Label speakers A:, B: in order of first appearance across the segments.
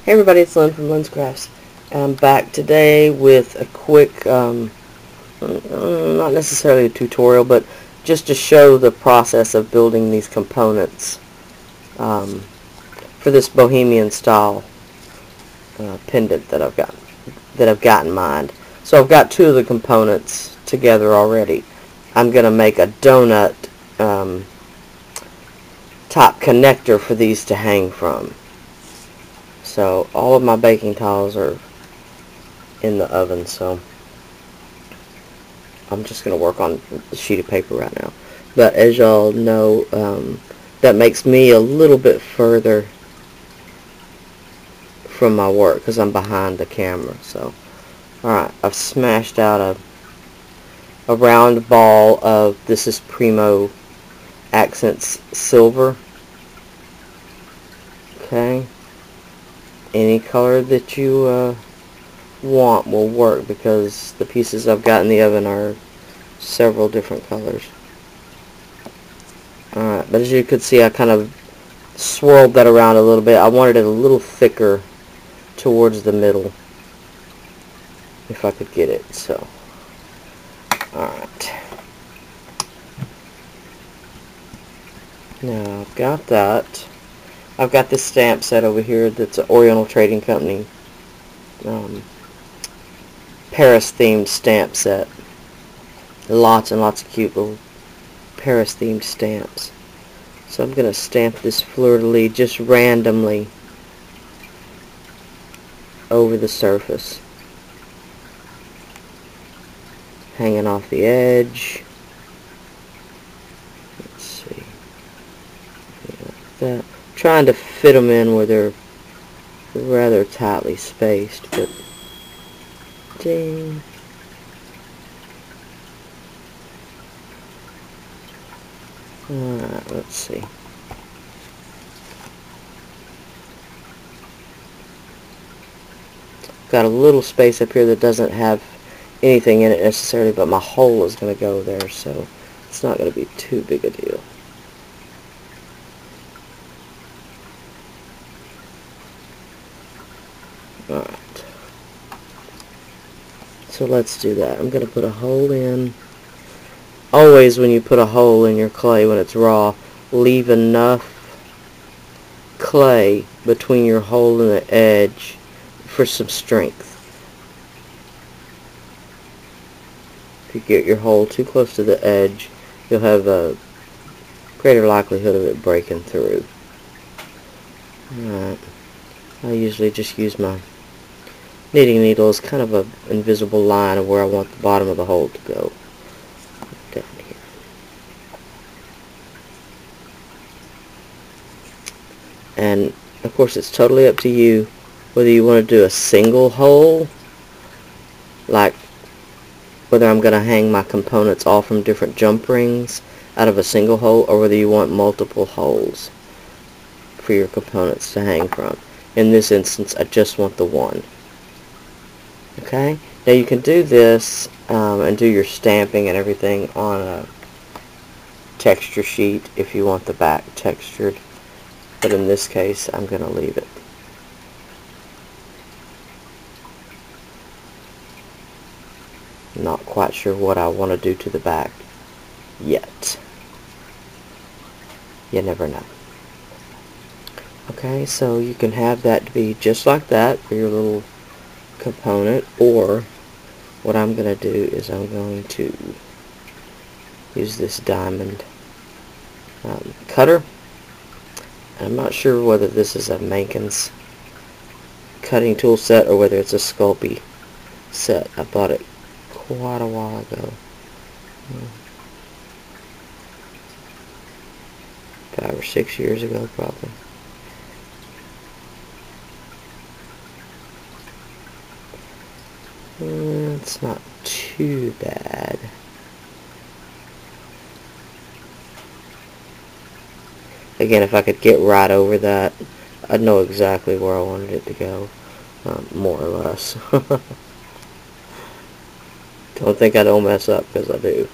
A: Hey everybody, it's Lyn from Lyn's Crafts. I'm back today with a quick, not necessarily a tutorial, but just to show the process of building these components for this bohemian style pendant that I've got in mind. So I've got two of the components together already. I'm going to make a donut top connector for these to hang from. So all of my baking tiles are in the oven, so I'm just going to work on the sheet of paper right now. But as y'all know, that makes me a little bit further from my work because I'm behind the camera. So, alright, I've smashed out a round ball of, this is Primo Accents Silver. Okay. Any color that you want will work because the pieces I've got in the oven are several different colors. Alright, but as you could see, I kind of swirled that around a little bit. I wanted it a little thicker towards the middle if I could get it. So, alright. Now I've got that. I've got this stamp set over here that's an Oriental Trading Company Paris themed stamp set. Lots and lots of cute little Paris themed stamps. So I'm going to stamp this fleur-de-lis just randomly over the surface, hanging off the edge. Let's see, like that. Trying to fit them in where they're rather tightly spaced, but ding. Alright, let's see. Got a little space up here that doesn't have anything in it necessarily, but my hole is going to go there, so it's not going to be too big a deal. Alright. So let's do that. I'm going to put a hole in. Always when you put a hole in your clay when it's raw, leave enough clay between your hole and the edge for some strength. If you get your hole too close to the edge, you'll have a greater likelihood of it breaking through. Alright. I usually just use my knitting needle as kind of an invisible line of where I want the bottom of the hole to go. Down here. And of course it's totally up to you whether you want to do a single hole, like whether I'm going to hang my components all from different jump rings out of a single hole, or whether you want multiple holes for your components to hang from. In this instance, I just want the one. Okay, now you can do this and do your stamping and everything on a texture sheet if you want the back textured, but in this case I'm going to leave it. Not quite sure what I want to do to the back yet. You never know. Okay, so you can have that to be just like that for your little component, or what I'm going to do is I'm going to use this diamond cutter. I'm not sure whether this is a Mankins cutting tool set or whether it's a Sculpey set. I bought it quite a while ago. 5 or 6 years ago probably. It's not too bad. Again, if I could get right over that, I'd know exactly where I wanted it to go, more or less. Don't think I don't mess up, because I do.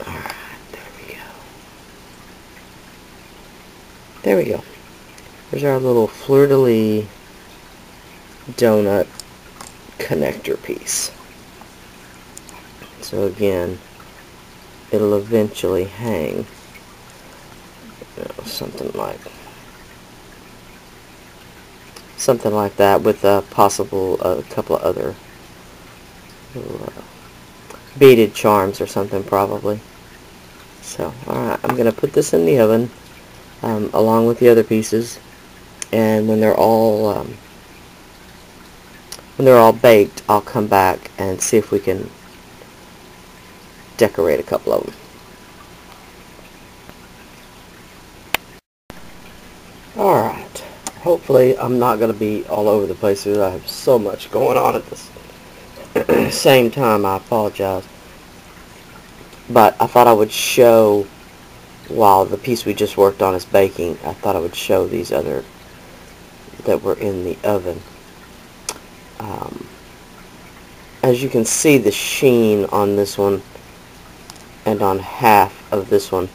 A: Alright, there we go. There we go. There's our little fleur-de-lis donut connector piece. So again, it'll eventually hang, something like that, with a couple of other little, beaded charms or something probably. So, alright, I'm going to put this in the oven along with the other pieces, and when they're all baked, I'll come back and see if we can decorate a couple of them. Alright, hopefully I'm not going to be all over the place because I have so much going on at this same time. I apologize. But I thought I would show, while the piece we just worked on is baking, I thought I would show these other that were in the oven. As you can see, the sheen on this one and on half of this one,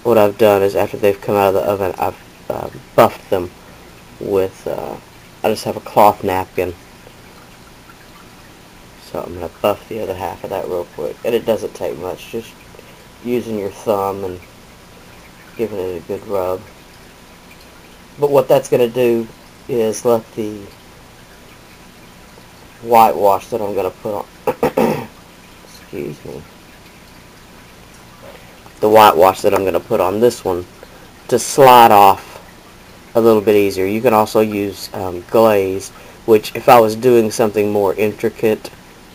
A: what I've done is after they've come out of the oven, I've buffed them with, I just have a cloth napkin. So I'm going to buff the other half of that real quick. And it doesn't take much, just using your thumb and giving it a good rub. But what that's going to do is let the whitewash that I'm going to put on excuse me, the whitewash that I'm going to put on this one to slide off a little bit easier. You can also use glaze, which if I was doing something more intricate,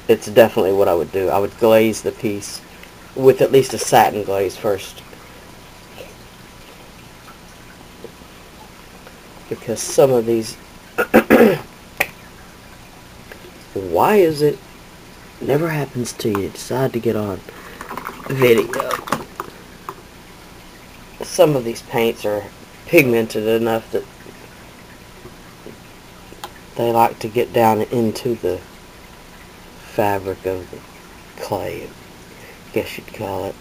A: it's definitely what I would do. I would glaze the piece with at least a satin glaze first, because some of these why is it never happens to you decide to get on video? Some of these paints are pigmented enough that they like to get down into the fabric of the clay. I guess you'd call it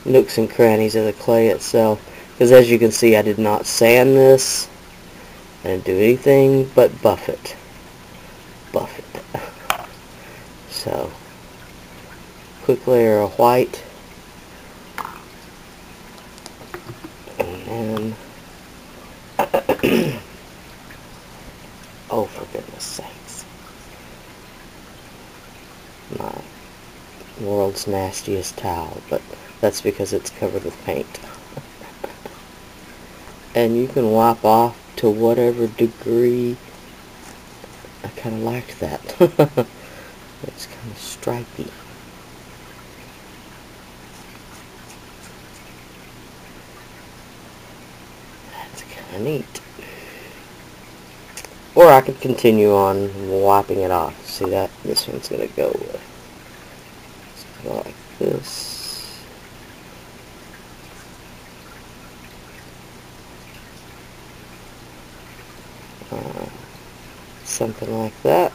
A: the nooks and crannies of the clay itself. Because as you can see, I did not sand this. I didn't do anything but buff it. So, quick layer of white, and then oh, for goodness sakes, my world's nastiest towel, but that's because it's covered with paint. And you can wipe off to whatever degree. I kind of liked that. It's kind of stripy. That's kind of neat. Or I could continue on wiping it off. See that? This one's going to go like this. Something like that.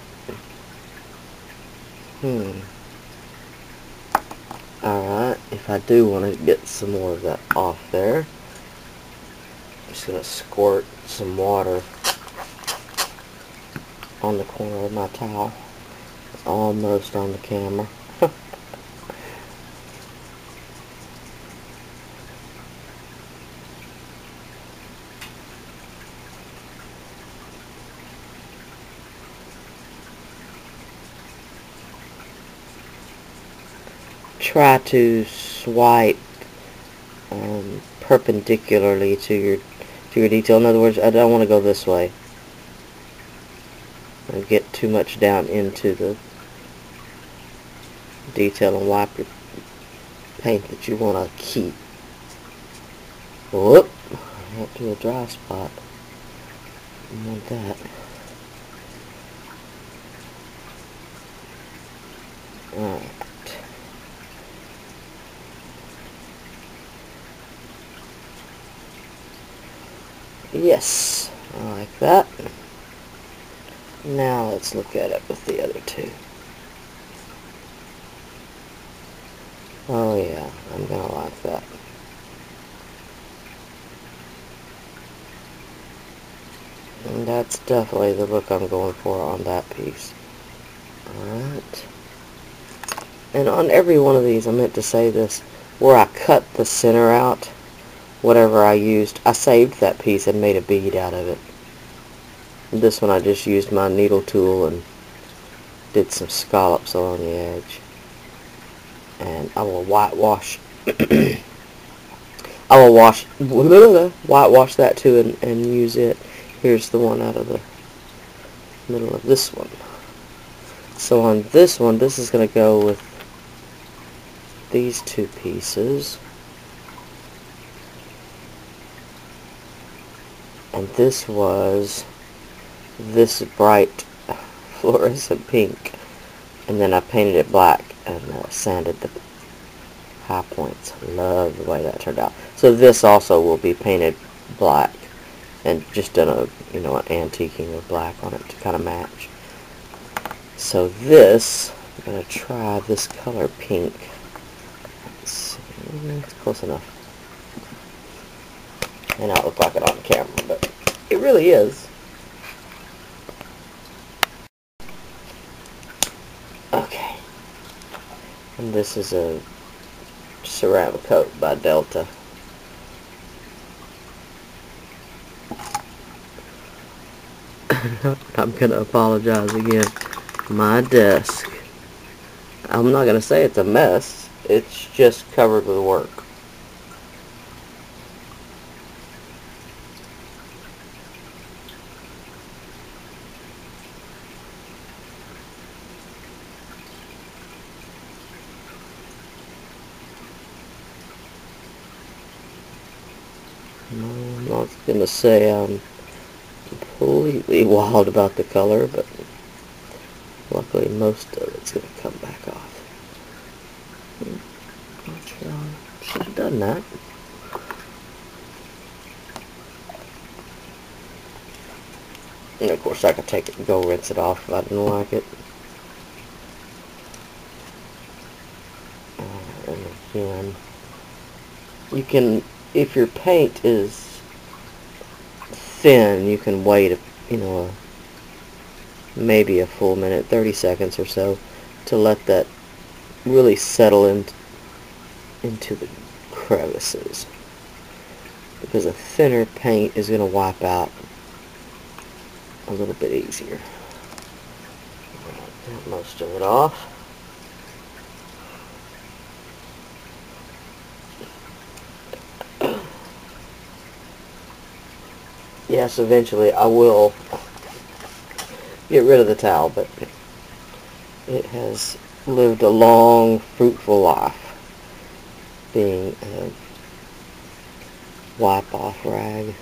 A: Alright, if I do want to get some more of that off there, I'm just going to squirt some water on the corner of my towel. It's almost on the camera. Try to swipe perpendicularly to your detail. In other words, I don't want to go this way and get too much down into the detail and wipe your paint that you want to keep. Whoop! I went to a dry spot. I want that. Alright. Yes, I like that. Now let's look at it with the other two. Oh yeah, I'm gonna like that. And that's definitely the look I'm going for on that piece. Alright. And on every one of these, I meant to say this, where I cut the center out, whatever I used, I saved that piece and made a bead out of it. This one I just used my needle tool and did some scallops along the edge. And I will whitewash whitewash that too and use it. Here's the one out of the middle of this one. So on this one, this is going to go with these two pieces. And this was this bright fluorescent pink. And then I painted it black and sanded the high points. Love the way that turned out. So this also will be painted black and just done a, an antiquing of black on it to kind of match. So this, I'm going to try this color pink. Let's see, it's close enough. May not look like it on camera, but it really is. Okay. And this is a ceramic coat by Delta. I'm going to apologize again. My desk. I'm not going to say it's a mess. It's just covered with work. I'm not going to say I'm completely wild about the color, but luckily most of it's going to come back off. Should have done that. And of course I could take it and go rinse it off if I didn't like it. And again, you can, if your paint is thin, you can wait maybe a full minute, 30 seconds or so, to let that really settle into the crevices, because a thinner paint is going to wipe out a little bit easier. Get most of it off. Yes, eventually I will get rid of the towel, but it has lived a long, fruitful life being a wipe-off rag.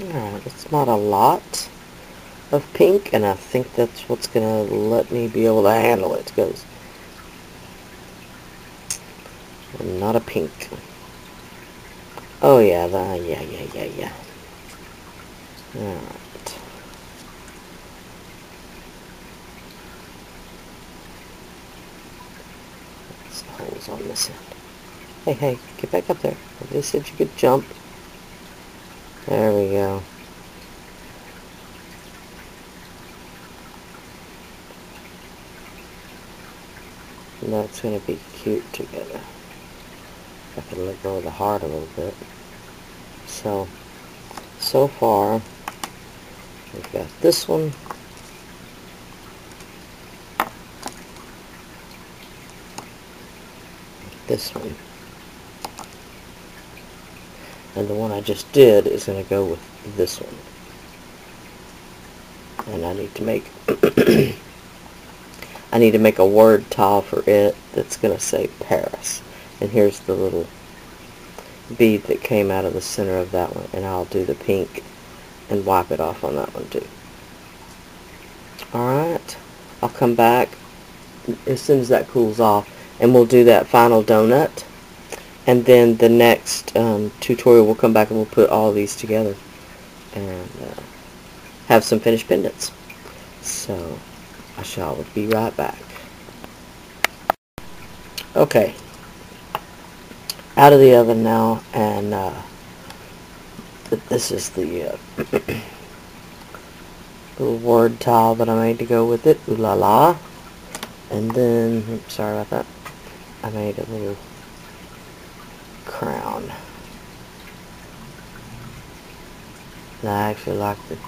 A: Alright, it's not a lot of pink, and I think that's what's going to let me be able to handle it, because I'm not a pink. Oh yeah, yeah. Alright. That's the holes on this end. Hey, get back up there. They said you could jump. There we go. And that's going to be cute together. I can let go of the heart a little bit. So far, we've got this one. This one. And the one I just did is going to go with this one. And I need to make I need to make a word tile for it that's going to say Paris. And here's the little bead that came out of the center of that one. And I'll do the pink and wipe it off on that one too. Alright, I'll come back as soon as that cools off, and we'll do that final donut, and then the next tutorial we'll come back and we'll put all these together and have some finished pendants. So I shall be right back. Okay, out of the oven now, and this is the little word tile that I made to go with it. Ooh la la. And then, oops, sorry about that, I made a little crown. And I actually like the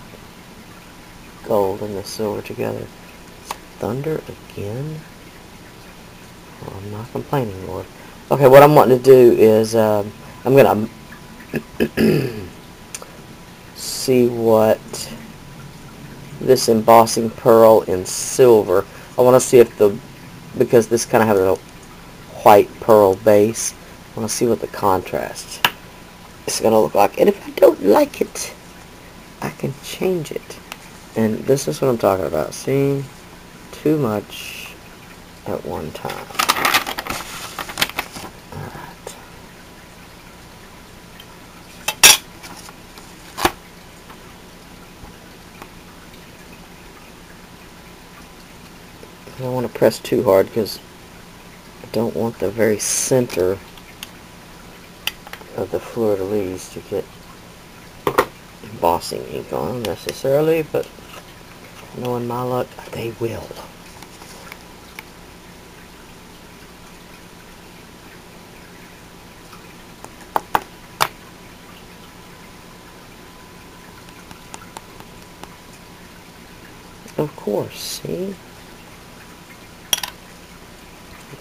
A: gold and the silver together. Thunder again? Well, I'm not complaining, Lord. Okay, what I'm wanting to do is I'm going to see what this embossing pearl in silver, I want to see if because this kind of has a white pearl base, I want to see what the contrast is going to look like. And if I don't like it, I can change it. And this is what I'm talking about. Seeing too much at one time. Alright. I don't want to press too hard because I don't want the very center of the fleur-de-lis to get embossing ink on necessarily, but knowing my luck, they will. Of course, see?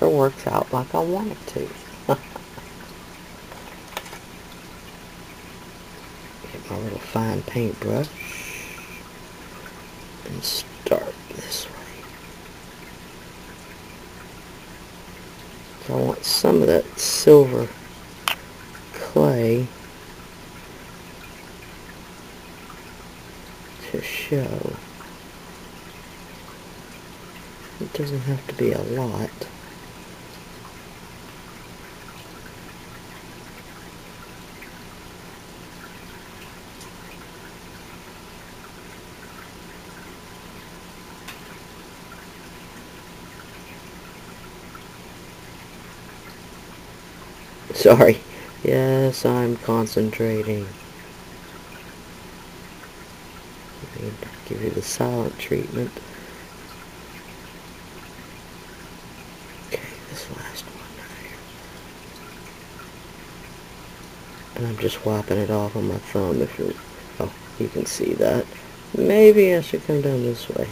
A: It works out like I want it to. Get my little fine paintbrush and start this way. So I want some of that silver clay to show. It doesn't have to be a lot. Sorry. Yes, I'm concentrating. I need to give you the silent treatment. Okay, this last one right here. And I'm just wiping it off on my thumb if you're... Oh, you can see that. Maybe I should come down this way.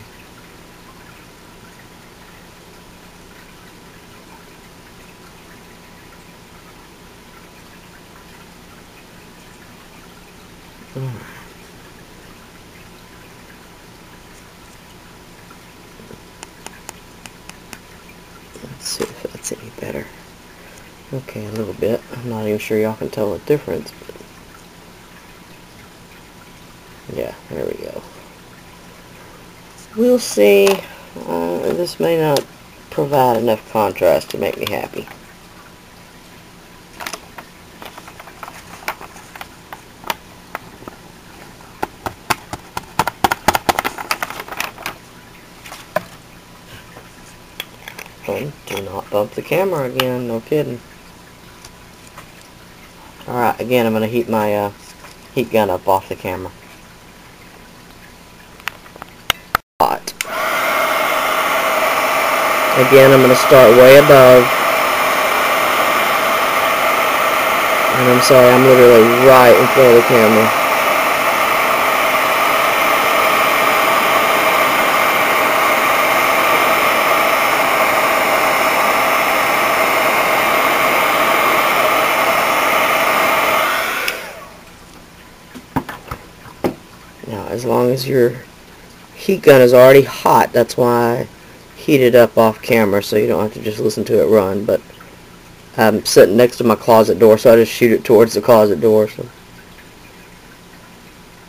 A: Alright. Let's see if that's any better. Okay, a little bit. I'm not even sure y'all can tell the difference. But yeah, there we go. We'll see. This may not provide enough contrast to make me happy. And do not bump the camera again, no kidding. Alright, again I'm going to heat my heat gun up off the camera. Hot. Again, I'm going to start way above. And I'm sorry, I'm literally right in front of the camera. Now, as long as your heat gun is already hot, that's why I heat it up off camera, so you don't have to just listen to it run. But I'm sitting next to my closet door, so I just shoot it towards the closet door. So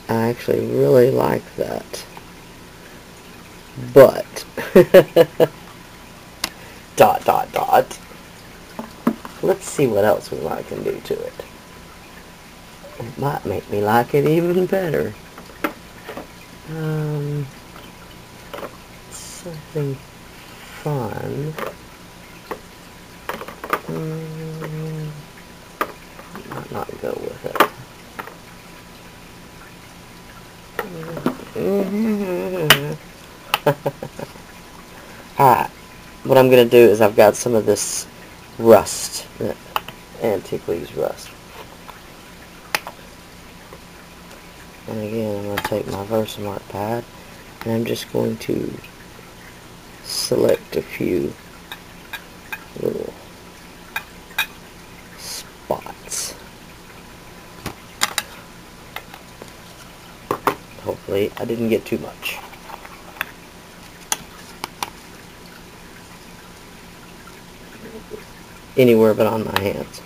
A: I actually really like that. But dot dot dot. Let's see what else we can do to it. It might make me like it even better. Something fun. Might not go with it. Alright, what I'm going to do is I've got some of this rust, Antiques rust. And again, I'm going to take my Versamark pad, and I'm just going to select a few little spots. Hopefully, I didn't get too much. Anywhere but on my hands.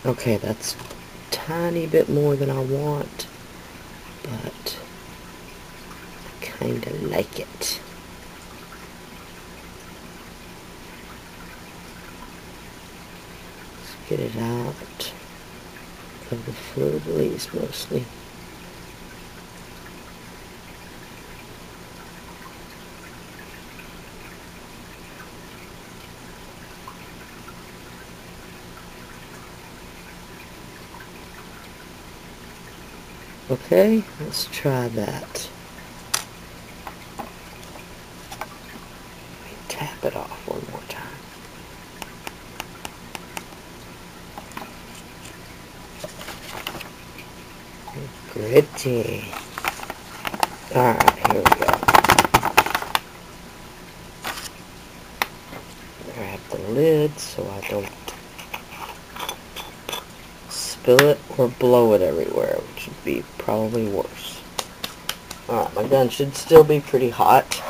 A: Okay, that's a tiny bit more than I want, but I kind of like it. Let's get it out of the fleur-de-lis mostly. Okay, let's try that. Let me tap it off one more time. Pretty. Alright, here we go. Grab the lid so I don't spill it or blow it everywhere, which would be probably worse. Alright, my gun should still be pretty hot.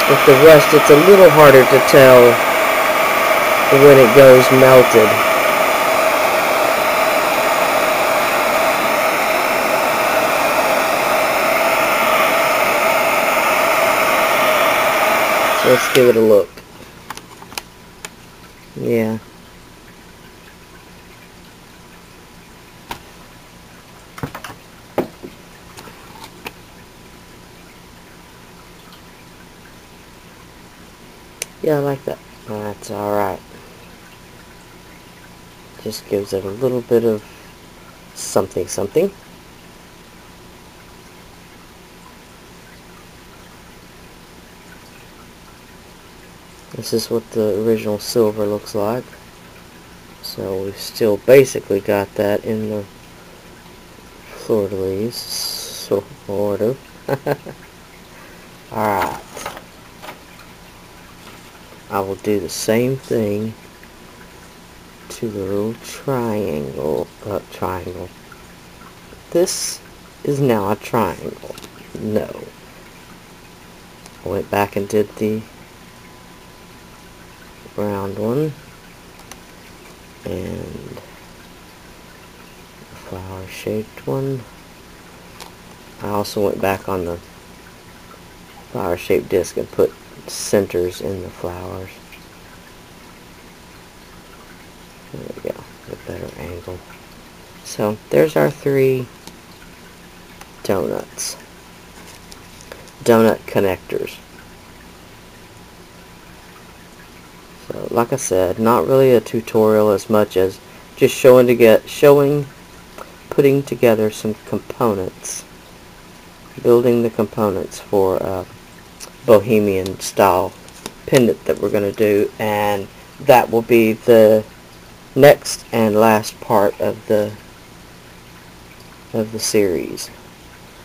A: With the rust, it's a little harder to tell when it goes melted. So let's give it a look. Yeah. Yeah, I like that. That's alright. Just gives it a little bit of something something. This is what the original silver looks like. So we've still basically got that in the fleur-de-lis, sort of. Alright. I will do the same thing to the little triangle. This is now a triangle. No. I went back and did the round one and the flower shaped one. I also went back on the flower shaped disc and put centers in the flowers. There we go, a better angle. So there's our 3 donuts. Donut connectors. So like I said, not really a tutorial as much as just putting together some components, building the components for a bohemian style pendant that we're going to do, and that will be the next and last part of the series.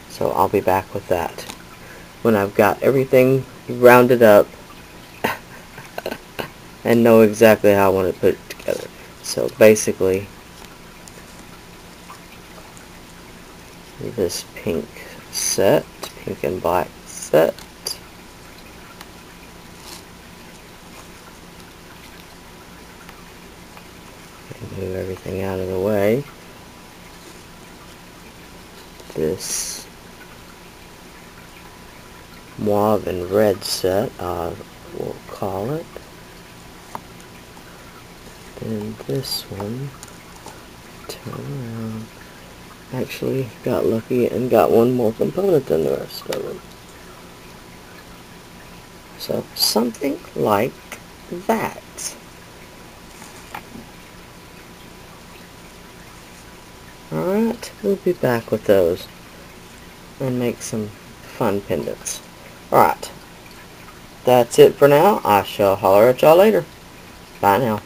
A: So I'll be back with that when I've got everything rounded up and know exactly how I want to put it together. So basically, this pink set, pink and black set. Move everything out of the way. This mauve and red set, I will call it. Then this one, turn around. Actually got lucky and got one more component than the rest of them. So something like that. Alright, we'll be back with those and make some fun pendants. Alright, that's it for now. I shall holler at y'all later. Bye now.